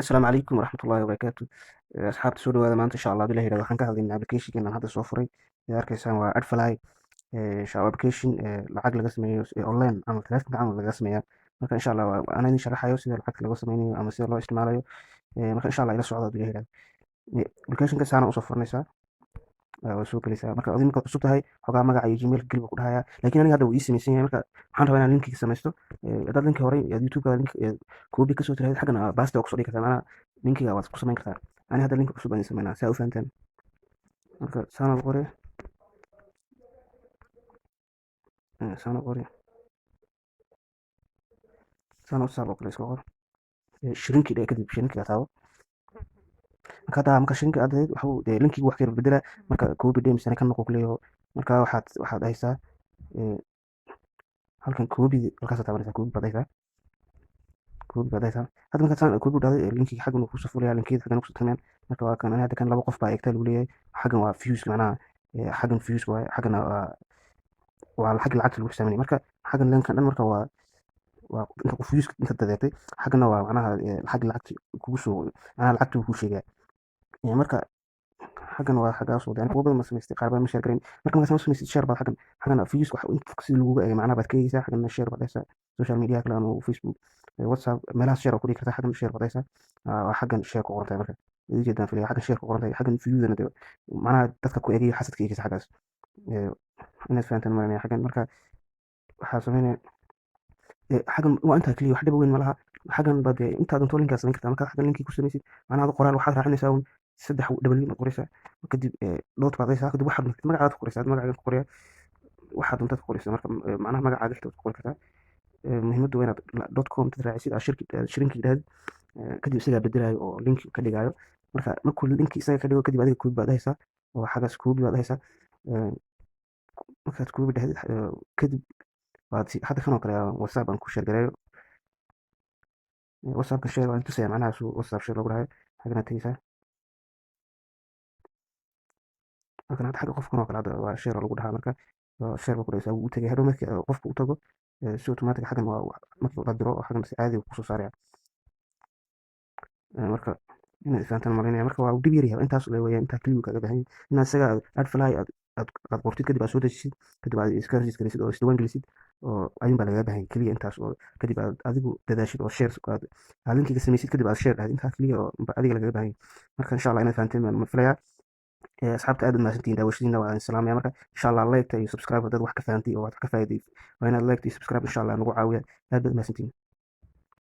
Asalaamu calaykum waraxmatullaahi wabarakaatu. Asxaabta soo dhawaada maanta insha Allah hadii la yiraahdo waxaan ka hadlaynaa application aan hadda soo furay. Arkaysaan waa Adfly waa application lacag laga sameeyo online ama taleefanka camal laga sameeyaa. Marka insha Allah anaa idin sharaxayo sida lacagta laga sameynayo ama sida loo isticmaalayo. Marka insha Allah ila socdo hadii la yiraahdo. Application-ka saan u soo furnaysaa oo soo galaysaa. Marka adiga markaad cusub tahay xogaa magaca iyo Gmail geli buu ku dhahayaa. Laakiin aniga hadda wuu ii samaysan yahay. Marka waxaan rabaa inaan linkiga samaysto. Haddaad linki hore YouTube-ka link copy ka soo tiraahdo xaggana basta waa ku soo dhigi kartaa. Macnaha linkiga waad ku samayn kartaa. Ani hadda linki cusub ayaan samaynaa si aad u fahantaan. Marka saan u qori saan u qori saan u saab oo kale iska qor. Shrinki dheh kadib shrinkiga taabo. Marka shrinki aad waxa uu linkiga wax ka yar bedela marka copy dheh misana kan noqo kuleeyahay. Marka waxaad haysaa halkan copy halkaas taabanaysaa copy baad haysaa. Copy baad haysaa. Hadda marka saan copy dhahday linkiga xaggan uu ku soo furaya linkiyada xaggan ku soo tamaan. Marka waa kan hadda kan laba qof baa eegtaa lagu leeyahay. Xaggan waa views macnaha xaggan views waaye xaggan waa xagga lacagta lagu xisaabinay. Marka xaggan linkan dhan marka waa inta qof views inta dadeertay xaggana waa macnaha xagga lacagta kugu soo macnaha lacagta uu ku sheegay. Marka xaggan waa xaggaas oo kuwa badan ma samaystay qaar badan ma share gareyn. Marka ma samaystay share baad xaggan views wax si lagugu eegay macnaha baad ka eegaysaa xaggan share baad haysaa social media kale ama Facebook WhatsApp meelaha share ku dhigi kartaa xaggan share baad haysaa xaggan share ku qoran tahay marka ujeedaan filaya xaggan share ku qoran tahay xaggan views-na macnaha dadka ku eegay xasadka eegaysa xaggaas inaad fahantaan marinaya xaggan marka waxaa sameynaya xaggan waa intaa kaliya wax dhib weyn ma laha xaggan baad intaad doonto linkaas samayn kartaa marka xaggan linkii ku samaysid macnaha qoraal waxaad raacinaysaa un 3 baad qoraysaa kadib dot baad haysaa kadib waxaad magacaada ku qoraysaa magacaaga ku qoraya waxaad doontaad ku qoraysaa marka macnaha magacaaga xitaa ku qori kartaa muhiimaddu waa inaad .com dad raacisid shrinki yidhahdid kadib isagaa bedelayo oo linki ka dhigayo marka markuu linki isaga ka dhigo kadib adiga copy baad haysaa oo xaggaas copy baad haysaa markaad copy dhahdid kadib hadda kan oo kale WhatsApp aan ku share gareeyo WhatsApp-ka share waan tusaya macnaha WhatsApp share lagu dhahayo xaggana tagaysaa markan hadda xagga qofkan oo kale hadda waa share lagu dhahaa marka share baa ku dhahaysaa wuu u tagay hadhow markii qofka u tago si automatic xaggan waa markii la diro xaggan si caadi ku soo saaraya marka inaad fahantaan marinaya marka waa dib yar yahay intaas la weeyaan intaa kaliya kaga baahan inaad isaga Adfly aad qortid kadib aad soo dejisid kadib aad iska register oo isdiiwaan gelisid oo ayun baa lagaga baahan kaliya intaas oo kadib aad adigu dadaashid oo shares aad linkiga samaysid kadib aad share dhahdid intaa kaliya oo adiga lagaga baahan marka insha Allah inaad fahanteen ma filayaa asxaabta aad mahadsantihiin daawashadiina waa salaamaya marka insha Allah like iyo subscribe dad wax ka fahantay oo wax ka faa'iiday waa inaad like iyo subscribe insha Allah nagu caawiya aad mahadsantihiin